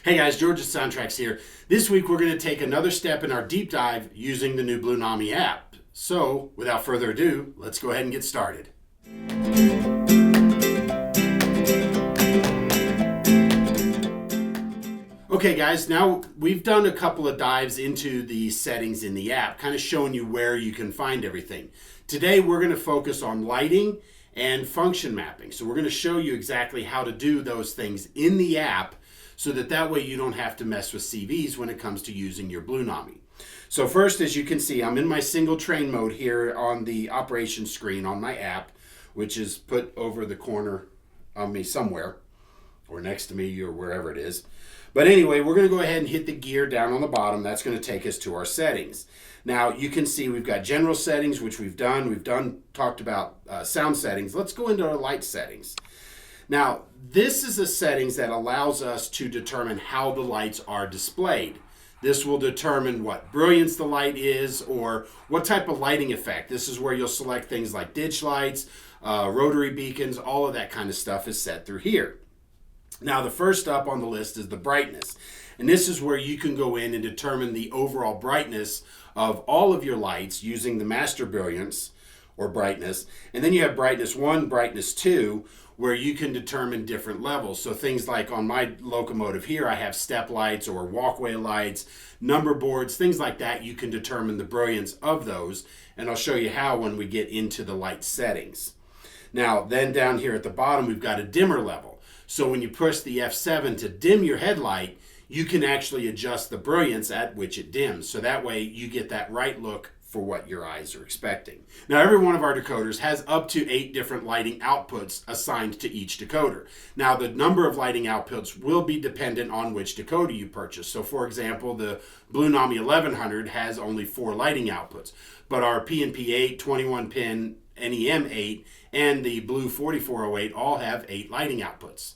Hey guys, George at SoundTraxx here. This week we're going to take another step in our deep dive using the new Blunami app. So, without further ado, let's go ahead and get started. Okay guys, now we've done a couple of dives into the settings in the app, kind of showing you where you can find everything. Today we're going to focus on lighting and function mapping. So we're going to show you exactly how to do those things in the app so that way you don't have to mess with CVs when it comes to using your Blunami. So first, as you can see, I'm in my single train mode here on the operation screen on my app, which is put over the corner of me somewhere, or next to me, or wherever it is. But anyway, we're going to go ahead and hit the gear down on the bottom. That's going to take us to our settings. Now, you can see we've got general settings, which we've talked about sound settings. Let's go into our light settings. Now, this is a settings that allows us to determine how the lights are displayed. This will determine what brilliance the light is or what type of lighting effect. This is where you'll select things like ditch lights, rotary beacons, all of that kind of stuff is set through here. Now, the first up on the list is the brightness. And this is where you can go in and determine the overall brightness of all of your lights using the master brilliance or brightness. And then you have brightness 1, brightness 2, where you can determine different levels. So things like on my locomotive here, I have step lights or walkway lights, number boards, things like that. You can determine the brilliance of those. And I'll show you how when we get into the light settings. Now, then down here at the bottom, we've got a dimmer level. So when you push the F7 to dim your headlight, you can actually adjust the brilliance at which it dims. So that way you get that right look for what your eyes are expecting. Now, every one of our decoders has up to 8 different lighting outputs assigned to each decoder. Now, the number of lighting outputs will be dependent on which decoder you purchase. So, for example, the Blunami 1100 has only 4 lighting outputs, but our PNP 8, 21-pin NEM 8, and the Blue 4408 all have 8 lighting outputs.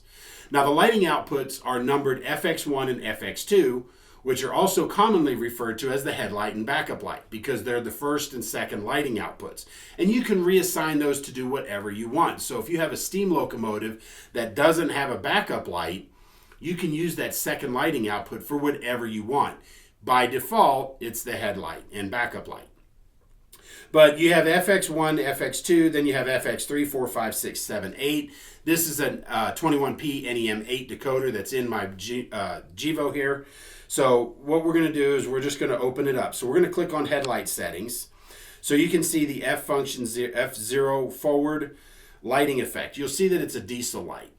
Now, the lighting outputs are numbered FX1 and FX2, which are also commonly referred to as the headlight and backup light because they're the first and second lighting outputs. And you can reassign those to do whatever you want. So if you have a steam locomotive that doesn't have a backup light, you can use that second lighting output for whatever you want. By default, it's the headlight and backup light. But you have FX1, FX2, then you have FX3, 4, 5, 6, 7, 8. This is a 21P NEM 8 decoder that's in my GEVO here. So what we're going to do is we're just going to open it up. So we're going to click on headlight settings. So you can see the F function F0 forward lighting effect. You'll see that it's a diesel light.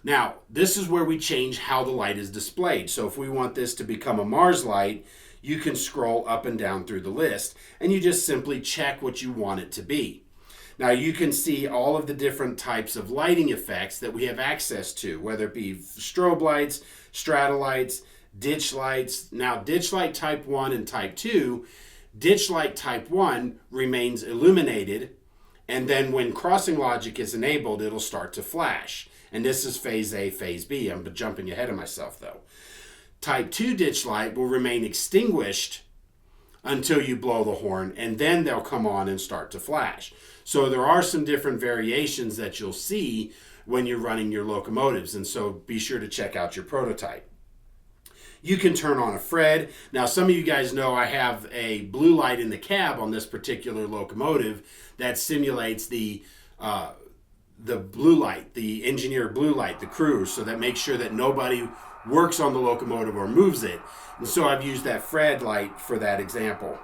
Now, this is where we change how the light is displayed. So if we want this to become a Mars light, you can scroll up and down through the list and you just simply check what you want it to be. Now you can see all of the different types of lighting effects that we have access to, whether it be strobe lights, strata lights, ditch lights. Now ditch light type 1 and type 2, ditch light type 1 remains illuminated, and then when crossing logic is enabled, it'll start to flash. And this is phase A, phase B. I'm jumping ahead of myself though. Type 2 ditch light will remain extinguished until you blow the horn, and then they'll come on and start to flash. So there are some different variations that you'll see when you're running your locomotives, and so be sure to check out your prototype. You can turn on a Fred. Now, some of you guys know I have a blue light in the cab on this particular locomotive that simulates the blue light, the engineer blue light, the crew, so that makes sure that nobody works on the locomotive or moves it. And so I've used that Fred light for that example.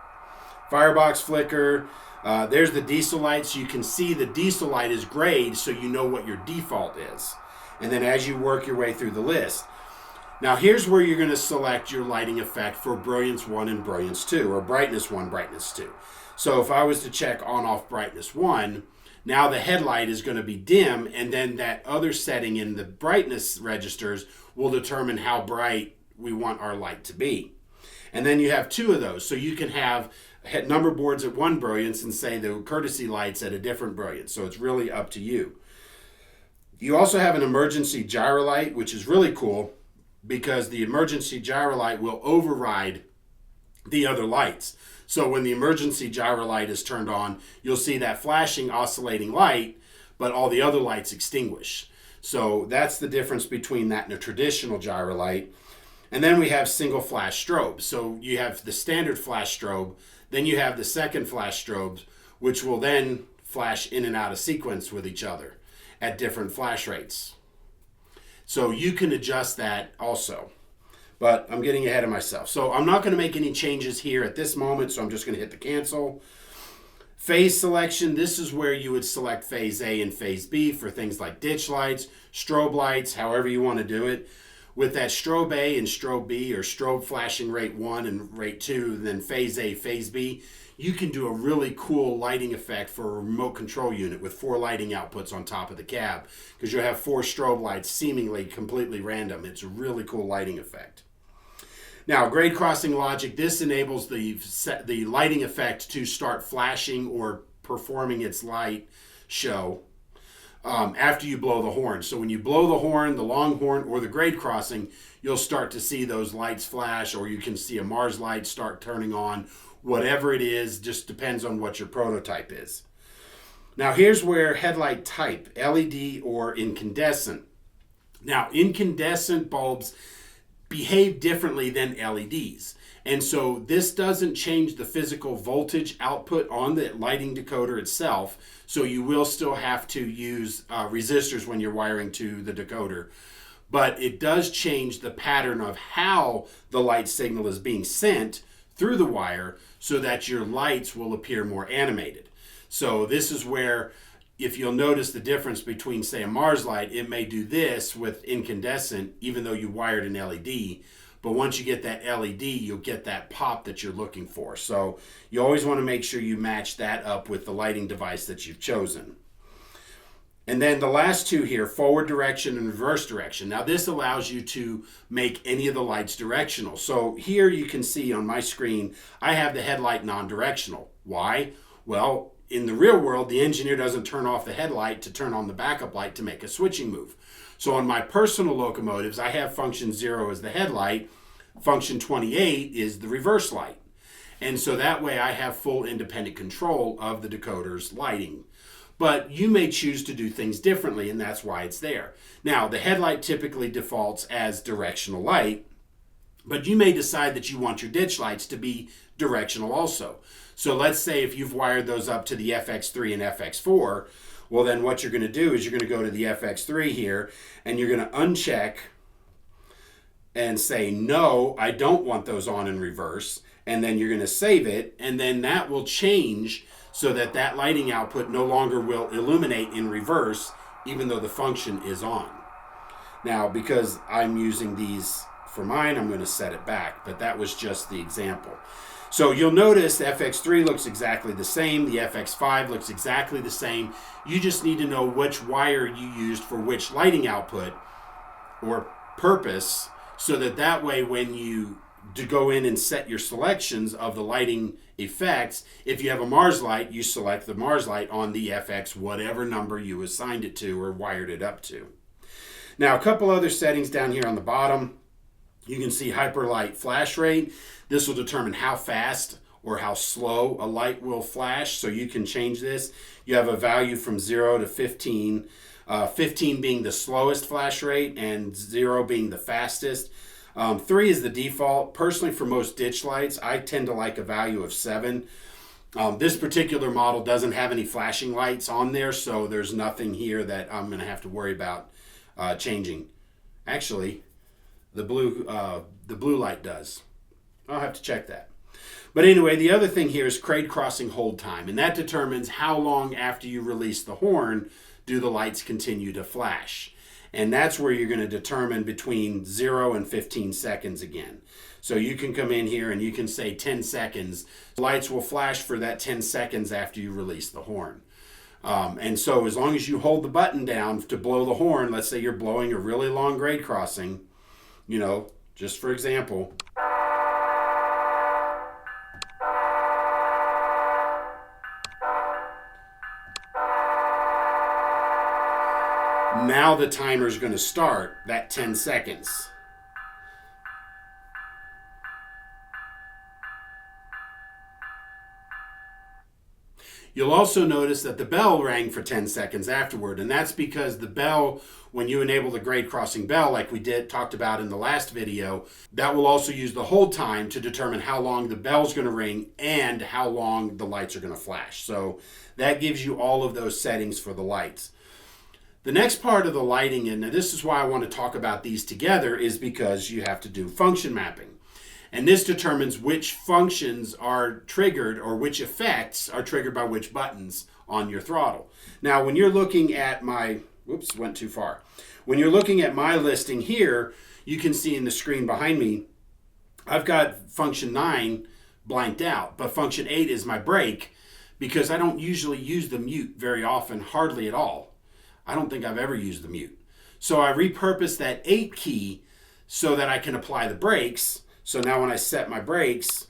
Firebox flicker. There's the diesel light. So you can see the diesel light is grayed so you know what your default is. And then as you work your way through the list. Now here's where you're going to select your lighting effect for brilliance 1 and brilliance 2, or brightness 1, brightness 2. So if I was to check on off brightness 1, now the headlight is going to be dim, and then that other setting in the brightness registers will determine how bright we want our light to be. And then you have 2 of those. So you can have number boards at 1 brilliance and say the courtesy lights at a different brilliance. So it's really up to you. You also have an emergency gyro light, which is really cool because the emergency gyro light will override the other lights. So when the emergency gyro light is turned on, you'll see that flashing oscillating light, but all the other lights extinguish. So that's the difference between that and a traditional gyro light. And then we have single flash strobes. So you have the standard flash strobe, then you have the second flash strobes, which will then flash in and out of sequence with each other at different flash rates. So you can adjust that also. But I'm getting ahead of myself. So I'm not going to make any changes here at this moment, so I'm just going to hit the cancel. Phase selection, this is where you would select phase A and phase B for things like ditch lights, strobe lights, however you want to do it. With that strobe A and strobe B, or strobe flashing rate 1 and rate 2, and then phase A, phase B, you can do a really cool lighting effect for a remote control unit with 4 lighting outputs on top of the cab, because you'll have 4 strobe lights seemingly completely random. It's a really cool lighting effect. Now, grade crossing logic, this enables the lighting effect to start flashing or performing its light show after you blow the horn. So when you blow the horn, the long horn, or the grade crossing, you'll start to see those lights flash, or you can see a Mars light start turning on. Whatever it is, just depends on what your prototype is. Now here's where headlight type, LED or incandescent. Now incandescent bulbs behave differently than LEDs. And so this doesn't change the physical voltage output on the lighting decoder itself. So you will still have to use resistors when you're wiring to the decoder. But it does change the pattern of how the light signal is being sent through the wire so that your lights will appear more animated. So this is where, if you'll notice the difference between, say, a Mars light, it may do this with incandescent, even though you wired an LED. But once you get that LED, you'll get that pop that you're looking for. So you always want to make sure you match that up with the lighting device that you've chosen. And then the last two here, forward direction and reverse direction. Now this allows you to make any of the lights directional. So here you can see on my screen, I have the headlight non-directional. Why? Well, in the real world, the engineer doesn't turn off the headlight to turn on the backup light to make a switching move. So on my personal locomotives, I have function 0 as the headlight, function 28 is the reverse light. And so that way I have full independent control of the decoder's lighting. But you may choose to do things differently, and that's why it's there. Now, the headlight typically defaults as directional light, but you may decide that you want your ditch lights to be directional also. So let's say if you've wired those up to the FX3 and FX4, well then what you're going to do is you're going to go to the FX3 here, and you're going to uncheck and say, no, I don't want those on in reverse, and then you're going to save it, and then that will change so that that lighting output no longer will illuminate in reverse, even though the function is on. Now, because I'm using these for mine, I'm going to set it back, but that was just the example. So you'll notice the FX3 looks exactly the same, the FX5 looks exactly the same. You just need to know which wire you used for which lighting output or purpose, so that way when you go in and set your selections of the lighting effects, if you have a Mars light, you select the Mars light on the FX, whatever number you assigned it to or wired it up to. Now, a couple other settings down here on the bottom. You can see hyperlight flash rate. This will determine how fast or how slow a light will flash, so you can change this. You have a value from 0 to 15, 15 being the slowest flash rate and 0 being the fastest. 3 is the default. Personally, for most ditch lights, I tend to like a value of 7. This particular model doesn't have any flashing lights on there, so there's nothing here that I'm going to have to worry about changing. Actually, the blue light does. I'll have to check that. But anyway, the other thing here is grade crossing hold time, and that determines how long after you release the horn do the lights continue to flash. And that's where you're going to determine between 0 and 15 seconds again. So you can come in here and you can say 10 seconds. The lights will flash for that 10 seconds after you release the horn. And so as long as you hold the button down to blow the horn, let's say you're blowing a really long grade crossing, you know, just for example. Now the timer is going to start that 10 seconds. You'll also notice that the bell rang for 10 seconds afterward, and that's because the bell, when you enable the grade crossing bell like we talked about in the last video, that will also use the hold time to determine how long the bell's going to ring and how long the lights are going to flash. So that gives you all of those settings for the lights. The next part of the lighting, and this is why I want to talk about these together, is because you have to do function mapping. And this determines which functions are triggered or which effects are triggered by which buttons on your throttle. Now, when you're looking at my, whoops, went too far. When you're looking at my listing here, you can see in the screen behind me, I've got function 9 blanked out, but function 8 is my brake because I don't usually use the mute very often, hardly at all. I don't think I've ever used the mute. So I repurposed that 8 key so that I can apply the brakes. So now when I set my brakes,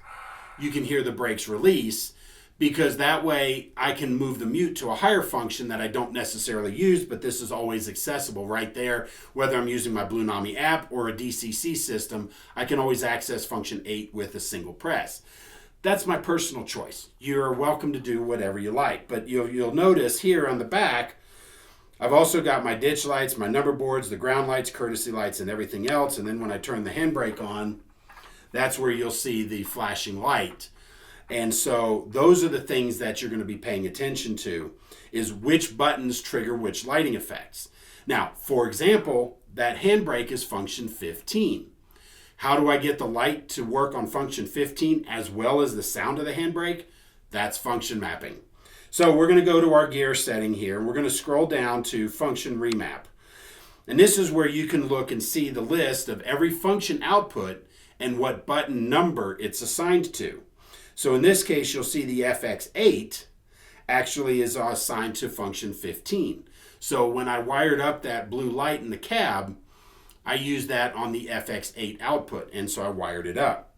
you can hear the brakes release, because that way I can move the mute to a higher function that I don't necessarily use, but this is always accessible right there. Whether I'm using my Blunami app or a DCC system, I can always access function 8 with a single press. That's my personal choice. You're welcome to do whatever you like, but you'll notice here on the back, I've also got my ditch lights, my number boards, the ground lights, courtesy lights, and everything else. And then when I turn the handbrake on, that's where you'll see the flashing light. And so those are the things that you're going to be paying attention to, is which buttons trigger which lighting effects. Now, for example, that handbrake is function 15. How do I get the light to work on function 15 as well as the sound of the handbrake? That's function mapping. So we're going to go to our gear setting here, and we're going to scroll down to function remap. And this is where you can look and see the list of every function output and what button number it's assigned to. So in this case, you'll see the FX8 actually is assigned to function 15. So when I wired up that blue light in the cab, I used that on the FX8 output, and so I wired it up.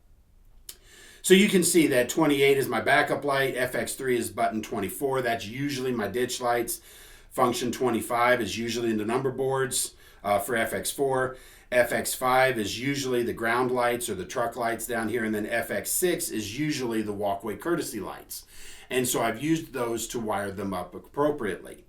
So you can see that 28 is my backup light, FX3 is button 24, that's usually my ditch lights. Function 25 is usually in the number boards for FX4. FX5 is usually the ground lights or the truck lights down here, and then FX6 is usually the walkway courtesy lights. And so I've used those to wire them up appropriately.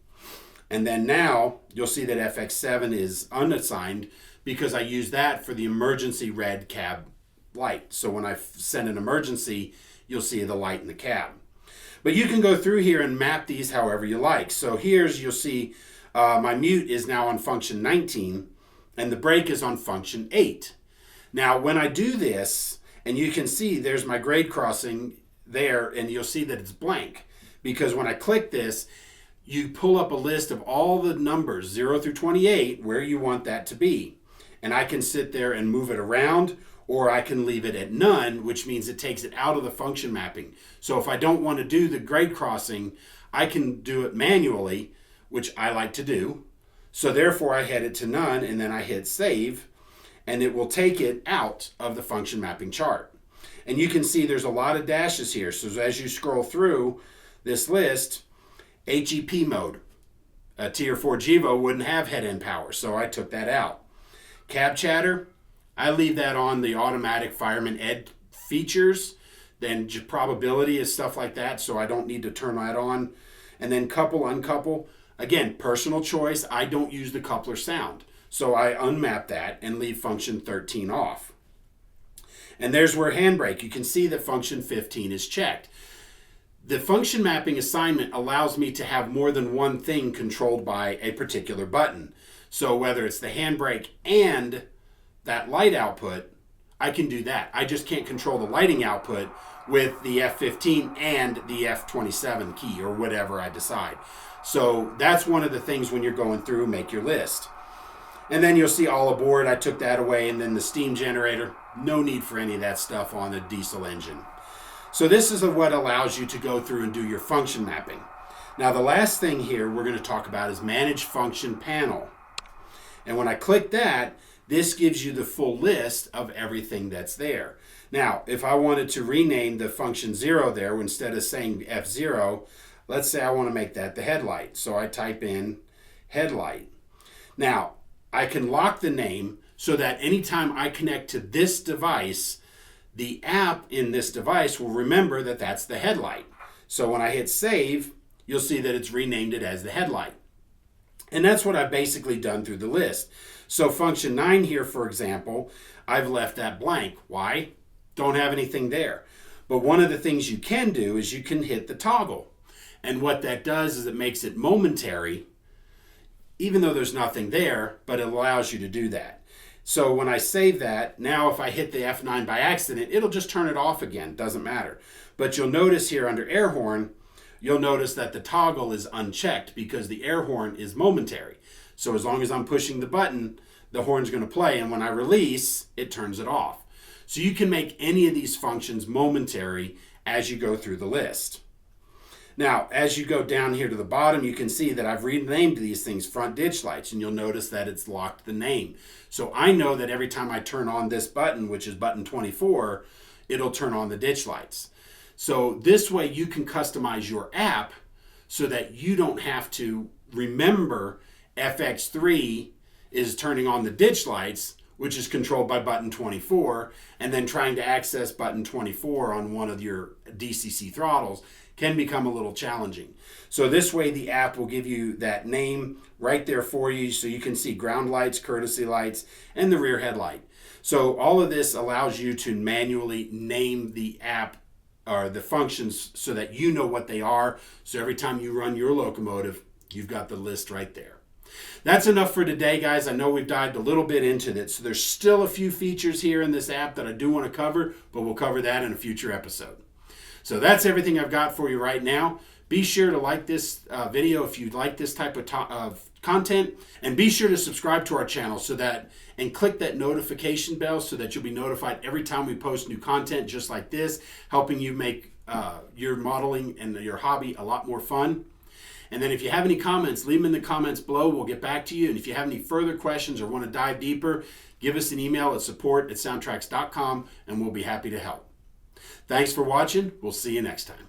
And then now you'll see that FX7 is unassigned because I use that for the emergency red cab light. So when I send an emergency, you'll see the light in the cab. But you can go through here and map these however you like. So you'll see my mute is now on function 19, and the brake is on function 8. Now, when I do this, and you can see there's my grade crossing there, and you'll see that it's blank, because when I click this, you pull up a list of all the numbers, 0 through 28, where you want that to be. And I can sit there and move it around, or I can leave it at none, which means it takes it out of the function mapping. So if I don't want to do the grade crossing, I can do it manually, which I like to do. So therefore I head it to none, and then I hit save, and it will take it out of the function mapping chart. And you can see there's a lot of dashes here. So as you scroll through this list, HEP mode, a tier 4 GEVO wouldn't have head-end power, so I took that out. Cab chatter, I leave that on the automatic fireman ed features. Then probability is stuff like that, so I don't need to turn that on. And then couple, uncouple. Again, personal choice. I don't use the coupler sound. So I unmap that and leave function 13 off. And there's where handbrake. You can see that function 15 is checked. The function mapping assignment allows me to have more than one thing controlled by a particular button. So whether it's the handbrake and that light output, I can do that. I just can't control the lighting output with the F15 and the F27 key or whatever I decide. So that's one of the things when you're going through, make your list. And then you'll see all aboard, I took that away, and then the steam generator, no need for any of that stuff on a diesel engine. So this is what allows you to go through and do your function mapping. Now the last thing here we're going to talk about is manage function panel. And when I click that, this gives you the full list of everything that's there. Now, if I wanted to rename the function 0 there, instead of saying F0, let's say I want to make that the headlight. So I type in headlight. Now, I can lock the name so that anytime I connect to this device, the app in this device will remember that that's the headlight. So when I hit save, you'll see that it's renamed it as the headlight. And that's what I've basically done through the list. So function 9 here, for example, I've left that blank. Why? Don't have anything there. But one of the things you can do is you can hit the toggle. And what that does is it makes it momentary, even though there's nothing there, but it allows you to do that. So when I save that, now if I hit the F9 by accident, it'll just turn it off again. Doesn't matter. But you'll notice here under air horn, you'll notice that the toggle is unchecked because the air horn is momentary. So as long as I'm pushing the button, the horn's going to play, and when I release, it turns it off. So you can make any of these functions momentary as you go through the list. Now, as you go down here to the bottom, you can see that I've renamed these things front ditch lights, and you'll notice that it's locked the name. So I know that every time I turn on this button, which is button 24, it'll turn on the ditch lights. So this way you can customize your app so that you don't have to remember FX3 is turning on the ditch lights, which is controlled by button 24, and then trying to access button 24 on one of your DCC throttles can become a little challenging. So this way the app will give you that name right there for you so you can see ground lights, courtesy lights, and the rear headlight. So all of this allows you to manually name the app or the functions so that you know what they are. So every time you run your locomotive, you've got the list right there. That's enough for today, guys. I know we've dived a little bit into this. So there's still a few features here in this app that I do want to cover, but we'll cover that in a future episode. So that's everything I've got for you right now. Be sure to like this video if you like this type of content, and be sure to subscribe to our channel and click that notification bell so that you'll be notified every time we post new content just like this, helping you make your modeling and your hobby a lot more fun. And then if you have any comments, leave them in the comments below. We'll get back to you. And if you have any further questions or want to dive deeper, give us an email at support@soundtraxx.com and we'll be happy to help. Thanks for watching. We'll see you next time.